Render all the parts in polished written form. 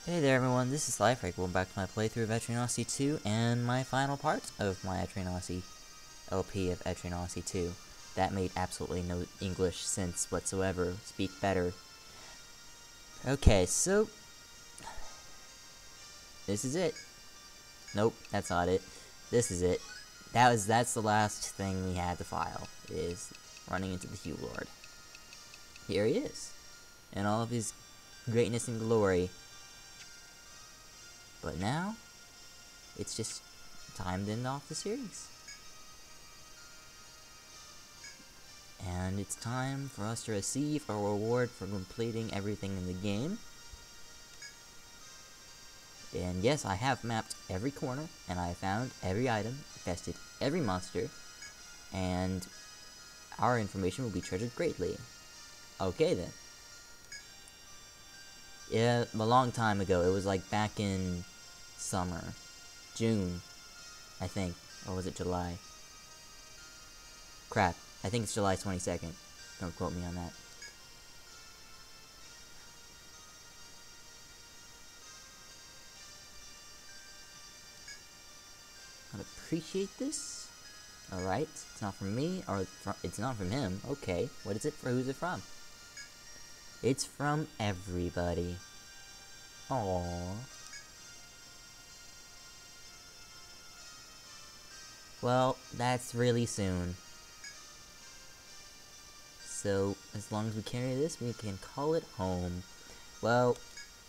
Hey there everyone, this is Liferake. Welcome back to my playthrough of Raynorextreme 2 and my final part of my Raynorextreme LP of Raynorextreme 2. That made absolutely no English sense whatsoever. Speak better. Okay, so this is it. Nope, that's not it. This is it. That's the last thing we had to file, is running into the Lord. Here he is, in all of his greatness and glory. But now, it's just time to end off the series. And it's time for us to receive a reward for completing everything in the game. And yes, I have mapped every corner, and I found every item, bested every monster, and our information will be treasured greatly. Okay then. Yeah, a long time ago, it was like back in summer. June, I think. Or was it July? Crap, I think it's July 22nd. Don't quote me on that. I'd appreciate this. Alright, it's not from me, or it's not from him. Okay, what is it for? Who's it from? It's from everybody. Aww. Well, that's really soon. So, as long as we carry this, we can call it home. Well,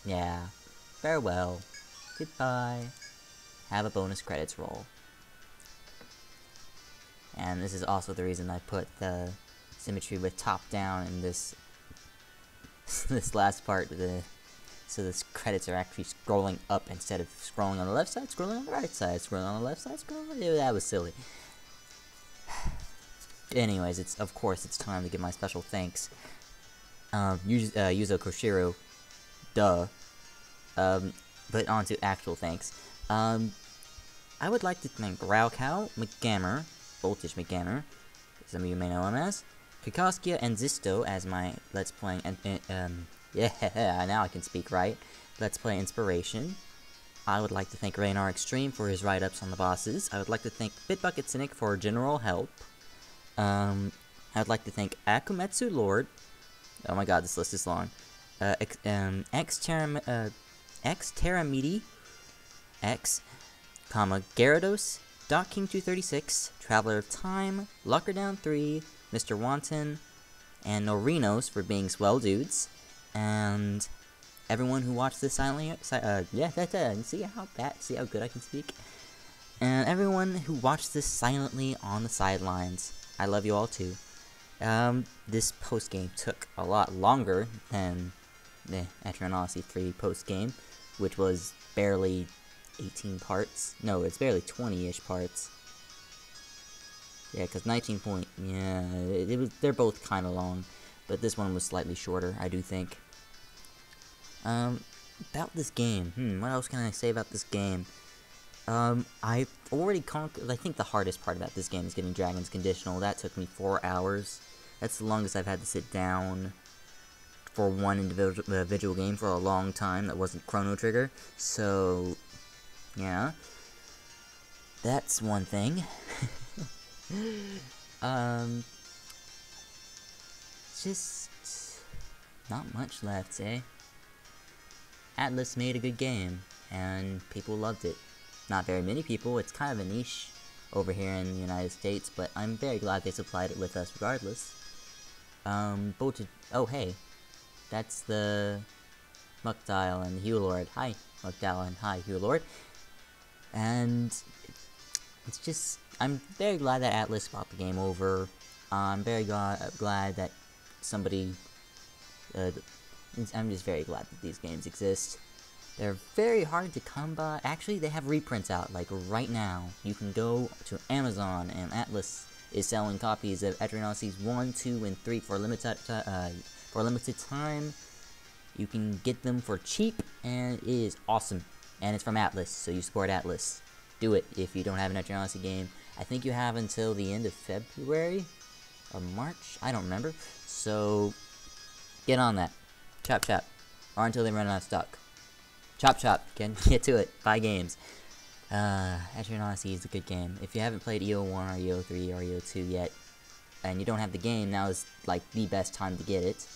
yeah. Farewell. Goodbye. Have a bonus credits roll. And this is also the reason I put the symmetry with top down in this this last part, so the credits are actually scrolling up instead of scrolling on the left side, scrolling on the right side, scrolling on the left side, scrolling on the... That was silly. Anyways, of course it's time to give my special thanks. Yuzo Koshiro, duh. But on to actual thanks. I would like to thank Raocow, Mcgammar, Boltage Mcgammar, some of you may know him as, Kikoskia and Zisteau as my Let's Playing, yeah, now I can speak right, Let's Play inspiration. I would like to thank Raynorextreme for his write-ups on the bosses. I would like to thank Bitbucketcynic for general help. I would like to thank Akumetsulord. Oh my god, this list is long. xterimitex, Garodas, King236, Traveler of Time, Luckerdown3, MrWanton, and Norenos for being swell dudes, and everyone who watched this silently, see how good I can speak, and everyone who watched this silently on the sidelines. I love you all too. This post-game took a lot longer than the Raynorextreme 3 post-game, which was barely 18 parts. No, it's barely 20-ish parts. Yeah, because 19 point, yeah, they're both kind of long, but this one was slightly shorter, I do think. About this game, what else can I say about this game? I've already conquered, I think the hardest part about this game is getting Dragon's Conditional. That took me 4 hours. That's the longest I've had to sit down for one individual game for a long time that wasn't Chrono Trigger, so, yeah. That's one thing. Just not much left, eh? Atlas made a good game, and people loved it. Not very many people, it's kind of a niche over here in the United States, but I'm very glad they supplied it with us regardless. Boltage, oh hey, that's the Muckdial and Lord. Hi, Muckdial, and hi, Lord. And it's just, I'm very glad that Atlas brought the game over. I'm very glad that somebody, I'm just very glad that these games exist. They're very hard to come by. Actually, they have reprints out, like right now. You can go to Amazon, and Atlas is selling copies of Raynorextreme 1, 2, and 3 for a limited time. You can get them for cheap, and it is awesome. And it's from Atlas, so you support Atlas. Do it if you don't have an Raynorextreme game. I think you have until the end of February or March. I don't remember. So get on that. Chop chop. Or until they run out of stock. Chop chop, get to it, buy games. Etrian Odyssey is a good game. If you haven't played EO1 or EO3 or EO2 yet, and you don't have the game, now is like the best time to get it.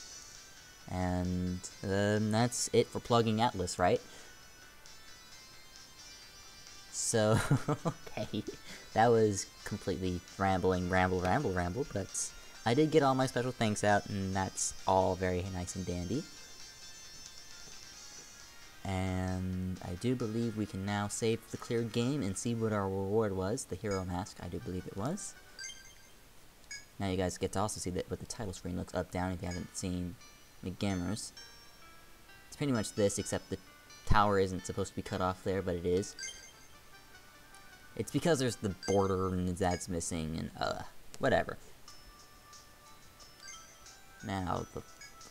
And that's it for plugging Atlas, right? So, okay, that was completely ramble, but I did get all my special thanks out, and that's all very nice and dandy. And I do believe we can now save the cleared game and see what our reward was. The hero mask, I do believe it was. Now you guys get to also see that what the title screen looks up, down, if you haven't seen Mcgammar's. It's pretty much this, except the tower isn't supposed to be cut off there, but it is. It's because there's the border and that's missing, and whatever. Now,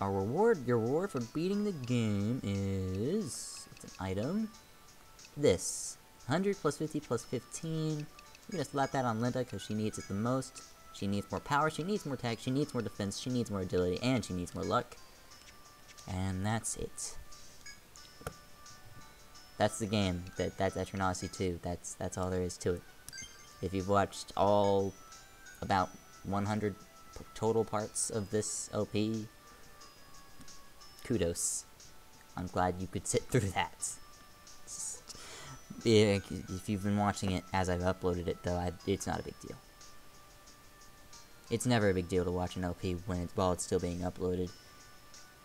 your reward for beating the game is, it's an item, this, 100 plus 50 plus 15, we're gonna slap that on Linda because she needs it the most. She needs more power, she needs more tech, she needs more defense, she needs more agility, and she needs more luck. And that's it. That's the game. That's Etrian Odyssey 2. That's all there is to it. If you've watched all about 100 total parts of this OP, kudos. I'm glad you could sit through that. If you've been watching it as I've uploaded it, though, it's not a big deal. It's never a big deal to watch an OP while it's still being uploaded,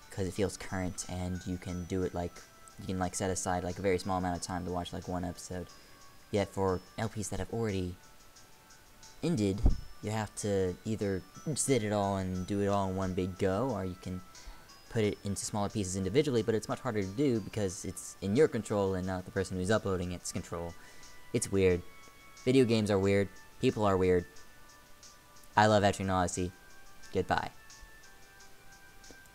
because it feels current, and you can do it like, you can like set aside like a very small amount of time to watch like one episode. Yet for LPs that have already ended, you have to either sit it all and do it all in one big go, or you can put it into smaller pieces individually, but it's much harder to do because it's in your control and not the person who's uploading its control. It's weird. Video games are weird. People are weird. I love Etrian Odyssey. Goodbye.